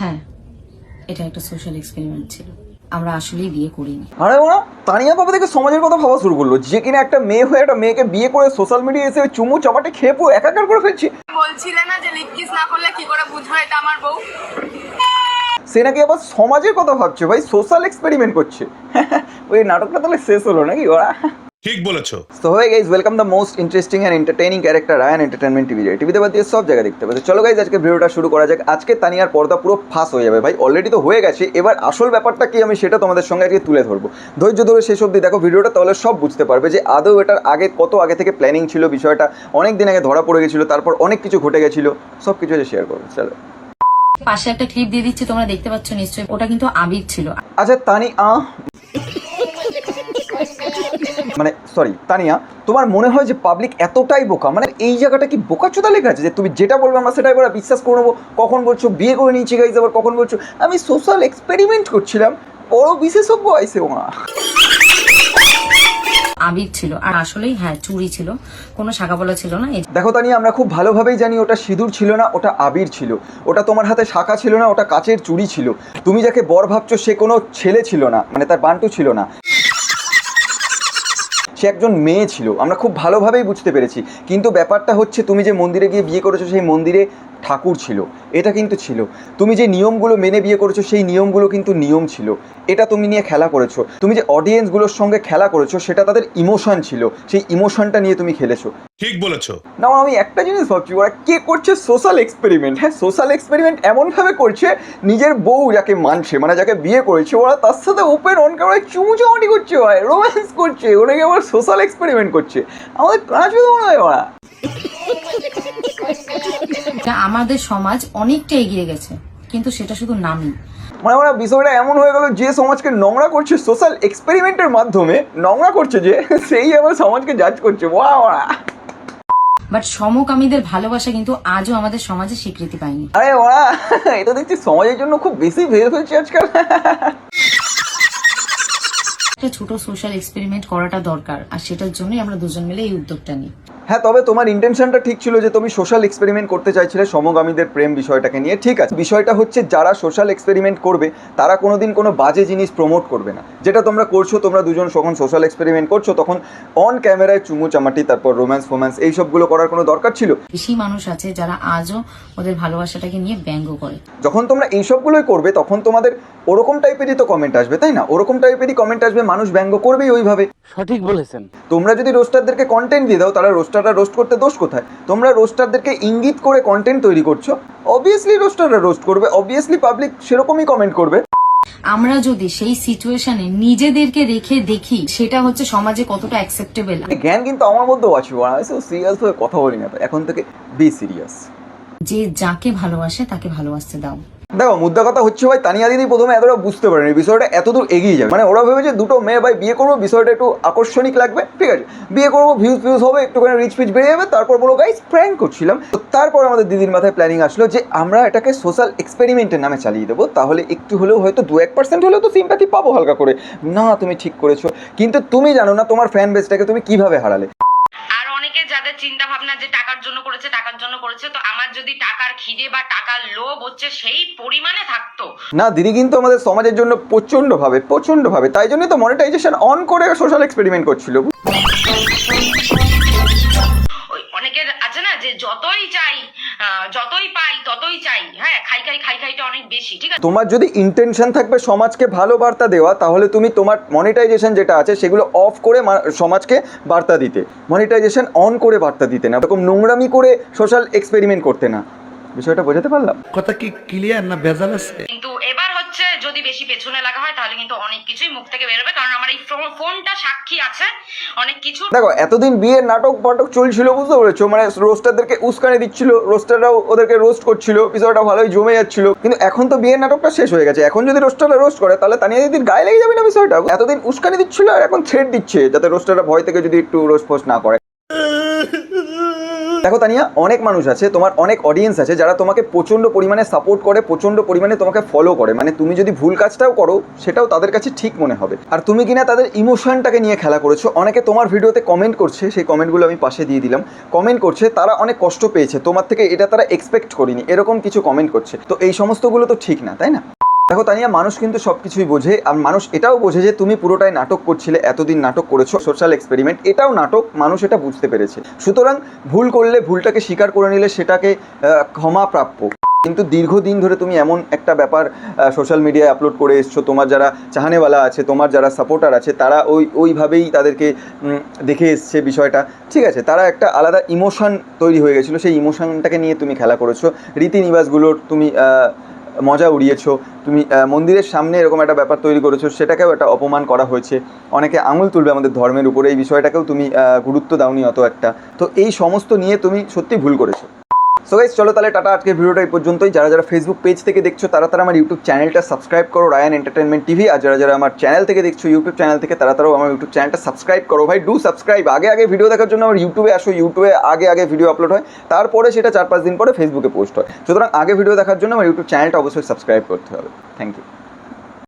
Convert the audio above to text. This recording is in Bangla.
হ্যাঁ, এটা একটা সোশ্যাল এক্সপেরিমেন্ট ছিল। আমরা আসলেই বিয়ে করিনি। আরে ওরা তানিয়া বাবা থেকে সমাজের কথা ভাবা শুরু করলো, যে কিনা একটা মেয়ে হয়ে একটা মেয়েকে বিয়ে করে সোশ্যাল মিডিয়া এসে চুমু চাপাটে খেয়ে পুরো একাকার করে ফেলছি। বলছিলে না যে লিপ কিস না করলে কি করে বুঝবে এটা আমার বউ? সে নাকি আবার সমাজের কথা ভাবছে, ভাই সোশ্যাল এক্সপেরিমেন্ট করছে। ওই নাটকটা তাহলে শেষ হলো নাকি ওরা? ঠিক বলেছো। So hey guys, welcome the most interesting and entertaining character Ryan Entertainment TV. টিভিতে বাদ দিয়ে সব জায়গায় দেখতে পাবে। চলো গাইস, আজকে ভিডিওটা শুরু করা যাক। আজকে তানিয়ার পর্দা পুরো ফাঁস হয়ে যাবে ভাই, অলরেডি তো হয়ে গেছে। এবার আসল ব্যাপারটা কি আমি সেটা তোমাদের সঙ্গে আজকে তুলে ধরবো। ধৈর্য ধরে শেষ অবধি দেখো ভিডিওটা, তাহলে সব বুঝতে পারবে যে আদৌ এটার আগে কত আগে থেকে প্ল্যানিং ছিল, বিষয়টা অনেক দিন আগে ধরা পড়ে গেছিলো, তারপর অনেক কিছু ঘটে গেছিলো, সব কিছু শেয়ার করবো। চলো, পাশে একটা ক্লিপ দিয়ে দিচ্ছি, তোমরা দেখতে পাচ্ছ নিশ্চয়ই। ওটা কিন্তু আবির ছিল। আচ্ছা তানিয়া, তোমার মনে হয় যে পাবলিক এতটাই বোকা? মানে এই জায়গাটা কি বোকাচোদা লেখা আছে যে তুমি যেটা বলবে আমরা সেটাই বলে বিশ্বাস করে নেবো? কখন বলছো বিয়ে করে নিয়েছি গাইজ, আবার কখন বলছো আমি সোশ্যাল এক্সপেরিমেন্ট করছিলাম। বড় বিশেষজ্ঞ আইসে ওরা। আবির ছিল, আর আসলেই হ্যাঁ চুরি ছিল, কোনো শাখা বলা ছিল না। দেখো তানিয়া, আমরা খুব ভালোভাবেই জানি ওটা সিঁদুর ছিল না, ওটা আবির ছিল। ওটা তোমার হাতে শাখা ছিল না, ওটা কাচের চুড়ি ছিল। তুমি যাকে বর ভাবছো সে কোনো ছেলে ছিল না, মানে তার বান্টু ছিল না, সে একজন মেয়ে ছিল। আমরা খুব ভালোভাবেই বুঝতে পেরেছি। কিন্তু ব্যাপারটা হচ্ছে, তুমি যে মন্দিরে গিয়ে বিয়ে করেছো সেই মন্দিরে ঠাকুর ছিল, এটা কিন্তু ছিল। তুমি যে নিয়মগুলো মেনে বিয়ে করেছো সেই নিয়মগুলো কিন্তু নিয়ম ছিল, এটা তুমি নিয়ে খেলা করেছো। তুমি যে অডিয়েন্সগুলোর সঙ্গে খেলা করেছো সেটা তাদের ইমোশন ছিল, সেই ইমোশনটা নিয়ে তুমি খেলেছো। ঠিক বলেছো। না, আমি একটা জিনিস ভাবছি, ওরা কে করছে সোশ্যাল এক্সপেরিমেন্ট? হ্যাঁ, সোশ্যাল এক্সপেরিমেন্ট এমনভাবে করছে, নিজের বউ যাকে মানছে, মানে যাকে বিয়ে করেছে, ওরা তার সাথে ওপেন অন ক্যামেরায় চুমুচামাটি করছে, হয় রোম্যান্স করছে, ওটাকে আবার সোশ্যাল এক্সপেরিমেন্ট করছে। আমাদের কাছে তো মনে হয় ওরা। আমাদের সমাজ অনেকটা এগিয়ে গেছে, কিন্তু সেটা শুধু নামই। মানে ওরা বিষয়টা এমন হয়ে গেল, যে সমাজকে নোংরা করছে সোশ্যাল এক্সপেরিমেন্টের মাধ্যমে, নোংরা করছে যে, সেই আবার সমাজকে জাজ করছে। ওরা বাট সমকামীদের ভালোবাসা কিন্তু আজও আমাদের সমাজে স্বীকৃতি পায়নি। আরে ওরা এটা দেখছি সমাজের জন্য খুব বেশি ভেবে ফেলছে আজকাল। একটা ছোট সোশ্যাল এক্সপেরিমেন্ট করাটা দরকার, আর সেটার জন্যই আমরা দুজন মিলে এই উদ্যোগটা নিই। হ্যাঁ, তবে তোমার ইন্টেনশনটা ঠিক ছিল যে তুমি সোশ্যাল এক্সপেরিমেন্ট করতে চাইছিলে সমগামীদের প্রেম বিষয়টাকে নিয়ে, ঠিক আছে। বিষয়টা হচ্ছে, যারা সোশ্যাল এক্সপেরিমেন্ট করবে তারা কোনোদিন কোনো বাজে জিনিস প্রমোট করবে না, যেটা তোমরা করছো। তোমরা দুজন যখন সোশ্যাল এক্সপেরিমেন্ট করছো তখন অন ক্যামেরায় চুমু চামাটি, তারপর রোম্যান্স ফোম্যান্স এইসবগুলো করার কোনো দরকার ছিল? বেশি মানুষ আছে যারা আজও ওদের ভালোবাসাটাকে নিয়ে ব্যঙ্গ করে। যখন তোমরা এইসবগুলোই করবে তখন তোমাদের ওরকম টাইপেরই তো কমেন্ট আসবে, তাই না? ওরকম টাইপেরই কমেন্ট আসবে, মানুষ ব্যঙ্গ করবেই ওইভাবে। সঠিক বলেছেন। তোমরা যদি রোস্টারদেরকে কন্টেন্ট দিয়ে দাও, তাহলে রোস্টাররা রোস্ট করতে দোষ কোথায়? তোমরা রোস্টারদেরকে ইঙ্গিত করে কন্টেন্ট তৈরি করছো, অবভিয়াসলি রোস্টাররা রোস্ট করবে, অবভিয়াসলি পাবলিক সেরকমই কমেন্ট করবে। আমরা যদি সেই সিচুয়েশনে নিজেদেরকে রেখে দেখি, সেটা হচ্ছে সমাজে কতটা অ্যাকসেপ্টেবল। জ্ঞান কিন্তু আমার মধ্যেও আছে, সিরিয়াস হয়ে কথা বলি না, এখন থেকে বি সিরিয়াস। যে যাকে ভালোবাসে তাকে ভালোবাসতে দাও। দেখো, মুদ্রা কথা হচ্ছে ভাই, তানিয়া দিদি প্রথমে এতটা বুঝতে পারেনি বিষয়টা এতদূর এগিয়ে যাবে। মানে ওরা ভেবেছে দুটো মেয়ে ভাই বিয়ে করবো, বিষয়টা একটু আকর্ষণিক লাগবে, ঠিক আছে, বিয়ে করবো, ভিউজ হবে, একটুখানি রিচ ফিচ বেড়ে যাবে, তারপর বলো গাইস প্র্যাঙ্ক করছিলাম। তো তারপর আমাদের দিদির মাথায় প্ল্যানিং আসলো যে আমরা এটাকে সোশ্যাল এক্সপেরিমেন্টের নামে চালিয়ে দেবো, তাহলে একটু হলেও হয়তো 2-1% হলেও তো সিম্প্যাথি পাবো হালকা করে। না, তুমি ঠিক করেছো, কিন্তু তুমি জানো না তোমার ফ্যান বেসটাকে তুমি কিভাবে হারালে। আর অনেকে যাদের চিন্তা ভাবনা যে টাকার জন্য করেছে, তো আমার যদি টাকার খিদে বা টাকার লোভ হচ্ছে সেই পরিমাণে থাকতো না, দিদি কিন্তু আমাদের সমাজের জন্য প্রচন্ডভাবে, তাই জন্যই তো মনিটাইজেশন অন করে সোশ্যাল এক্সপেরিমেন্ট করছিল। ওই অনেকের আছে না যে যতই চাই, যতই পাই ততই চাই, হ্যাঁ খাইটা অনেক বেশি, ঠিক আছে। তোমার যদি ইন্টেনশন থাকবে সমাজকে ভালো বার্তা দেওয়া, তাহলে তুমি তোমার মনিটাইজেশন যেটা আছে সেগুলো অফ করে সমাজকে বার্তা দিতে, মনিটাইজেশন অন করে বার্তা দিতে না, এরকম নোংরামি করে সোশ্যাল এক্সপেরিমেন্ট করতে না। বিষয়টা বোঝাতে পারলাম? কথা কি ক্লিয়ার না ভেজাল আছে? কিন্তু এবার হচ্ছে যদি বেশি পেছনে লাগা হয় তাহলে কিন্তু অনেক কিছুই মুখ থেকে বেরোবে, কারণ আমার এই ফোনটা সাক্ষী আছে অনেক কিছু। দেখো, এতদিন বিয়ের নাটক চলছিল, বুঝতে পেরেছো, মানে রোস্টারদেরকে উস্কানি দিচ্ছিল, রোস্টাররাও ওদেরকে রোস্ট করছিল, বিষয়টা ভালোই জমে যাচ্ছিল। কিন্তু এখন তো বিয়ের নাটকটা শেষ হয়ে গেছে, এখন যদি রোস্টাররা রোস্ট করে তাহলে তানিয়া দিদির গায়ে লেগে যাবে না বিষয়টা? এতদিন উস্কানি দিচ্ছিল আর এখন থ্রেট দিচ্ছে, যাতে রোস্টাররা ভয় থেকে যদি একটু রোস্ট ফোস্ট না করে। দেখো তানিয়া, অনেক মানুষ আছে, তোমার অনেক অডিয়েন্স আছে যারা তোমাকে প্রচণ্ড পরিমাণে সাপোর্ট করে, প্রচণ্ড পরিমাণে তোমাকে ফলো করে, মানে তুমি যদি ভুল কাজটাও করো সেটাও তাদের কাছে ঠিক মনে হবে। আর তুমি কিনা তাদের ইমোশনটাকে নিয়ে খেলা করেছো। অনেকে তোমার ভিডিওতে কমেন্ট করছে, সেই কমেন্টগুলো আমি পাশে দিয়ে দিলাম, কমেন্ট করছে তারা অনেক কষ্ট পেয়েছে তোমার থেকে, এটা তারা এক্সপেক্ট করেনি, এরকম কিছু কমেন্ট করছে। তো এই সমস্তগুলো তো ঠিক না, তাই না? দেখো তানিয়া, মানুষ কিন্তু সব কিছুই বোঝে, আর মানুষ এটাও বোঝে যে তুমি পুরোটাই নাটক করছিলে, এতদিন নাটক করেছো, সোশ্যাল এক্সপেরিমেন্ট, এটাও নাটক, মানুষ এটা বুঝতে পেরেছে। সুতরাং ভুল করলে ভুলটাকে স্বীকার করে নিলে সেটাকে ক্ষমা প্রাপ্য। কিন্তু দীর্ঘদিন ধরে তুমি এমন একটা ব্যাপার সোশ্যাল মিডিয়ায় আপলোড করে এসছো, তোমার যারা চাহানেওয়ালা আছে, তোমার যারা সাপোর্টার আছে, তারা ওইভাবেই তাদেরকে দেখে এসছে বিষয়টা, ঠিক আছে? তারা একটা আলাদা ইমোশন তৈরি হয়ে গেছিলো, সেই ইমোশনটাকে নিয়ে তুমি খেলা করেছো, রীতিনিবাসগুলোর তুমি মজা উড়িয়েছো, তুমি মন্দিরের সামনে এরকম একটা ব্যাপার তৈরি করেছো, সেটাকেও একটা অপমান করা হয়েছে। অনেকে আঙুল তুলবে আমাদের ধর্মের উপরে, এই বিষয়টাকেও তুমি গুরুত্ব দাওনি অত একটা। তো এই সমস্ত নিয়ে তুমি সত্যি ভুল করেছো। সো গাইস, চলো তাহলে টাটা, আজকের ভিডিওটা এই পর্যন্তই। যারা যারা ফেসবুক পেজ থেকে দেখছো তারা আমার ইউটিউব চ্যানেলটা সাবস্ক্রাইব করো, রায়ান এন্টারটেনমেন্ট টিভি। আর যারা যারা আমার চ্যানেল থেকে দেখছো, ইউটিউব চ্যানেল থেকে, তারাও আমার ইউটিউব চ্যানেলটা সাবস্ক্রাইব করো। ভাই ডু সাবস্ক্রাইব। আগে ভিডিও দেখার জন্য আমার ইউটিউবে আসো, ইউটিউবে আগে ভিডিও আপলোড হয়, তারপরে সেটা 4-5 দিন পরে ফেসবুকে পোস্ট হয়। সুতরাং আগে ভিডিও দেখার জন্য আমার ইউটিউব চ্যানেলটা অবশ্যই সাবস্ক্রাইব করতে হবে। Thank you.